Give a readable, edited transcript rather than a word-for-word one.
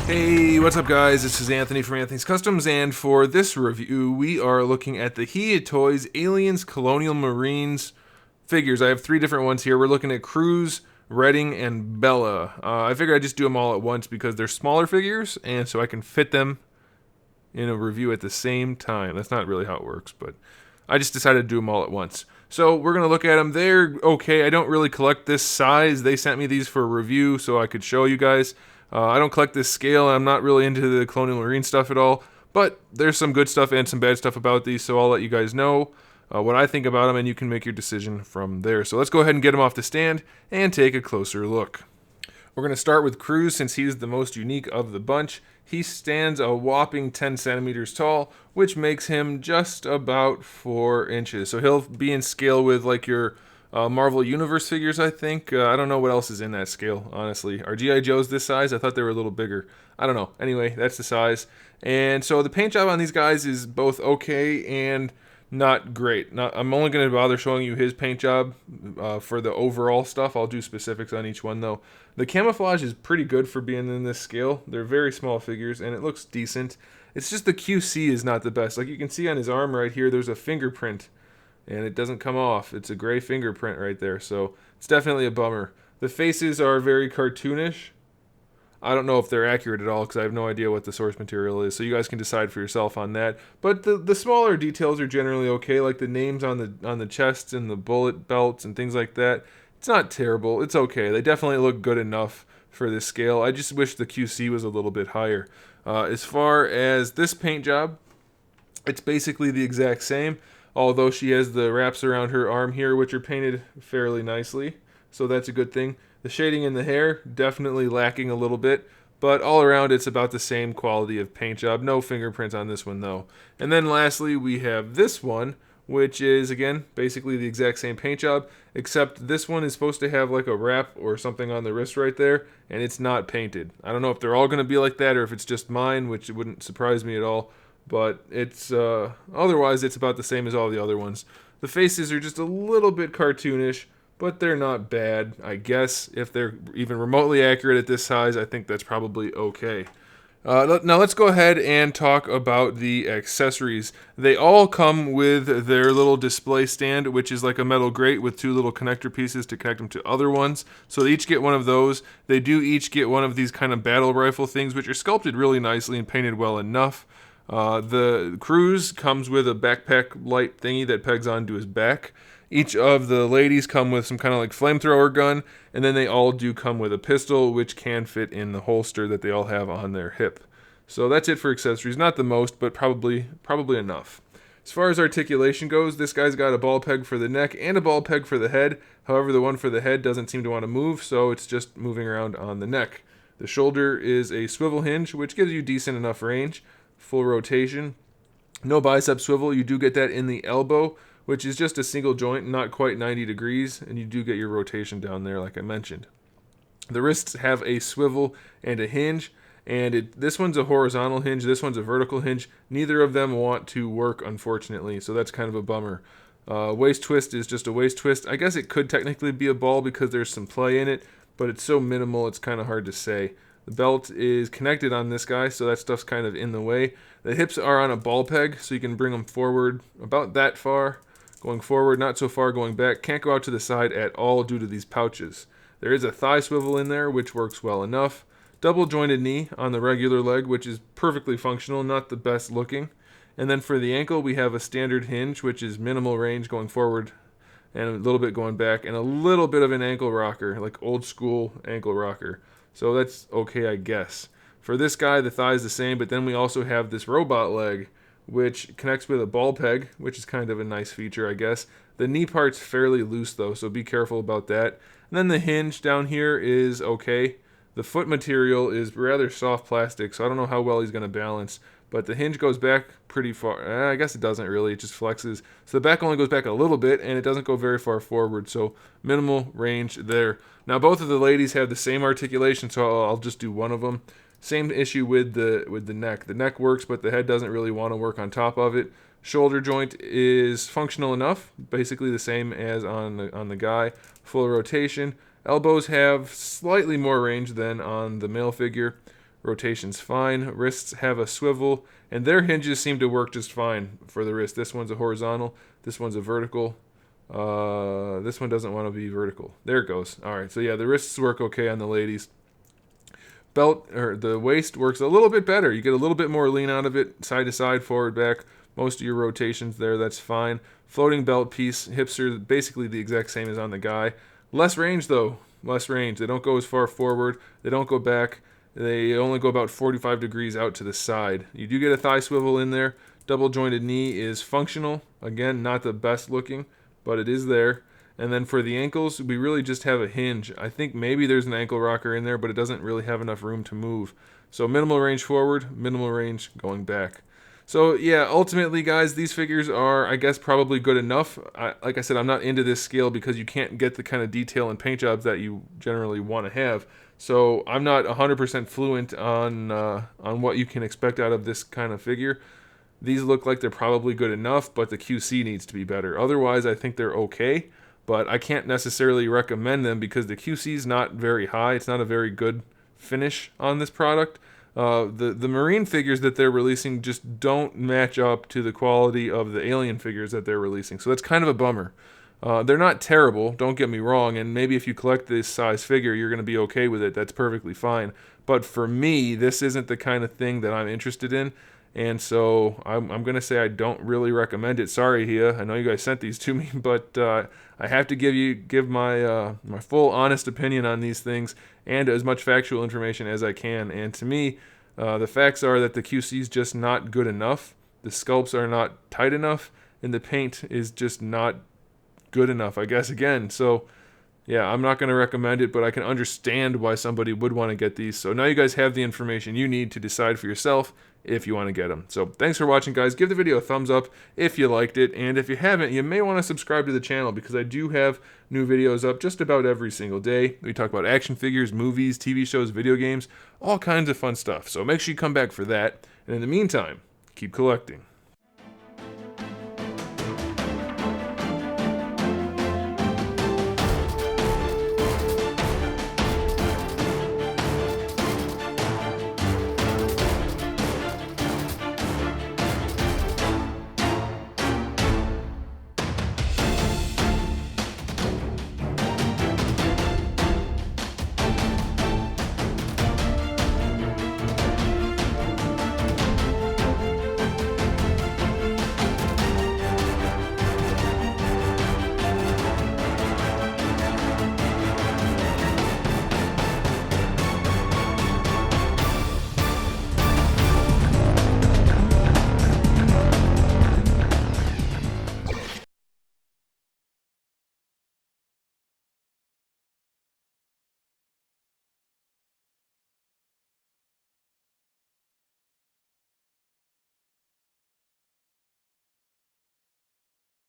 Hey, what's up guys? This is Anthony from Anthony's Customs, and for this review, we are looking at the Hiya Toys Aliens Colonial Marines figures. I have three different ones here. We're looking at Cruz, Redding, and Bella. I figured I'd just do them all at once because they're smaller figures, and so I can fit them in a review at the same time. That's not really how it works, but I just decided to do them all at once. So we're going to look at them. They're okay. I don't really collect this size. They sent me these for a review so I could show you guys. I don't collect this scale. I'm not really into the Colonial Marine stuff at all. But there's some good stuff and some bad stuff about these, so I'll let you guys know what I think about them, and you can make your decision from there. So let's go ahead and get them off the stand and take a closer look. We're going to start with Cruz since he's the most unique of the bunch. He stands a whopping 10 centimeters tall, which makes him just about 4 inches. So he'll be in scale with like your Marvel Universe figures, I think. I don't know what else is in that scale, honestly. Are G.I. Joes this size? I thought they were a little bigger. I don't know. Anyway, that's the size. And so the paint job on these guys is both okay and not great. I'm only going to bother showing you his paint job for the overall stuff. I'll do specifics on each one, though. The camouflage is pretty good for being in this scale. They're very small figures, and it looks decent. It's just the QC is not the best. Like you can see on his arm right here, there's a fingerprint, and it doesn't come off. It's a gray fingerprint right there, so it's definitely a bummer. The faces are very cartoonish. I don't know if they're accurate at all because I have no idea what the source material is, so you guys can decide for yourself on that. But the smaller details are generally okay, like the names on the chests and the bullet belts and things like that. It's not terrible. It's okay. They definitely look good enough for this scale. I just wish the QC was a little bit higher. As far as this paint job, it's basically the exact same, although she has the wraps around her arm here, which are painted fairly nicely, so that's a good thing. The shading in the hair, definitely lacking a little bit, but all around it's about the same quality of paint job. No fingerprints on this one, though. And then lastly, we have this one, which is, again, basically the exact same paint job, except this one is supposed to have like a wrap or something on the wrist right there, and it's not painted. I don't know if they're all going to be like that or if it's just mine, which wouldn't surprise me at all, but it's otherwise it's about the same as all the other ones. The faces are just a little bit cartoonish, but they're not bad, I guess. If they're even remotely accurate at this size, I think that's probably okay. Now let's go ahead and talk about the accessories. They all come with their little display stand, which is like a metal grate with two little connector pieces to connect them to other ones. So they each get one of those. They do each get one of these kind of battle rifle things, which are sculpted really nicely and painted well enough. The Cruz comes with a backpack light thingy that pegs onto his back. Each of the ladies come with some kind of like flamethrower gun, and then they all do come with a pistol, which can fit in the holster that they all have on their hip. So that's it for accessories. Not the most, but probably enough. As far as articulation goes, this guy's got a ball peg for the neck and a ball peg for the head. However, the one for the head doesn't seem to want to move, so it's just moving around on the neck. The shoulder is a swivel hinge, which gives you decent enough range. Full rotation. No bicep swivel. You do get that in the elbow, which is just a single joint, not quite 90 degrees, and you do get your rotation down there like I mentioned. The wrists have a swivel and a hinge, and this one's a horizontal hinge, this one's a vertical hinge. Neither of them want to work, unfortunately, so that's kind of a bummer. Waist twist is just a waist twist. I guess it could technically be a ball because there's some play in it, but it's so minimal it's kind of hard to say. The belt is connected on this guy, so that stuff's kind of in the way. The hips are on a ball peg, so you can bring them forward about that far. Going forward, not so far going back. Can't go out to the side at all due to these pouches. There is a thigh swivel in there, which works well enough. Double jointed knee on the regular leg, which is perfectly functional, not the best looking. And then for the ankle, we have a standard hinge, which is minimal range going forward and a little bit going back, and a little bit of an ankle rocker, like old school ankle rocker. So that's okay, I guess. For this guy, the thigh is the same, but then we also have this robot leg, which connects with a ball peg, which is kind of a nice feature, I guess. The knee part's fairly loose, though, so be careful about that. And then the hinge down here is okay. The foot material is rather soft plastic, so I don't know how well he's going to balance. But the hinge goes back pretty far. I guess it doesn't really. It just flexes. So the back only goes back a little bit, and it doesn't go very far forward. So minimal range there. Now, both of the ladies have the same articulation, so I'll just do one of them. Same issue with the neck. The neck works, but the head doesn't really want to work on top of it. Shoulder joint is functional enough, basically the same as on the guy. Full rotation. Elbows have slightly more range than on the male figure. Rotation's fine. Wrists have a swivel, and their hinges seem to work just fine for the wrist. This one's a horizontal. This one's a vertical. This one doesn't want to be vertical. There it goes. All right, so yeah, the wrists work okay on the ladies. Belt, or the waist, works a little bit better. You get a little bit more lean out of it, side to side, forward, back. Most of your rotations there, that's fine. Floating belt piece, hips are basically the exact same as on the guy. Less range though, less range. They don't go as far forward. They don't go back. They only go about 45 degrees out to the side. You do get a thigh swivel in there. Double jointed knee is functional. Again, not the best looking, but it is there. And then for the ankles, we really just have a hinge. I think maybe there's an ankle rocker in there, but it doesn't really have enough room to move. So minimal range forward, minimal range going back. So yeah, ultimately, guys, these figures are, I guess, probably good enough. Like I said, I'm not into this scale because you can't get the kind of detail and paint jobs that you generally want to have. So I'm not 100% fluent on what you can expect out of this kind of figure. These look like they're probably good enough, but the QC needs to be better. Otherwise, I think they're okay. But I can't necessarily recommend them because the QC is not very high. It's not a very good finish on this product. The Marine figures that they're releasing just don't match up to the quality of the Alien figures that they're releasing. So that's kind of a bummer. They're not terrible, don't get me wrong, and maybe if you collect this size figure, you're going to be okay with it. That's perfectly fine. But for me, this isn't the kind of thing that I'm interested in. And so I'm going to say I don't really recommend it. Sorry, Hiya. I know you guys sent these to me, but I have to give my my full honest opinion on these things and as much factual information as I can. And to me, the facts are that the QC is just not good enough. The sculpts are not tight enough, and the paint is just not good enough, I guess, again. So yeah, I'm not going to recommend it, but I can understand why somebody would want to get these. So now you guys have the information you need to decide for yourself if you want to get them. So thanks for watching, guys. Give the video a thumbs up if you liked it. And if you haven't, you may want to subscribe to the channel because I do have new videos up just about every single day. We talk about action figures, movies, TV shows, video games, all kinds of fun stuff. So make sure you come back for that. And in the meantime, keep collecting.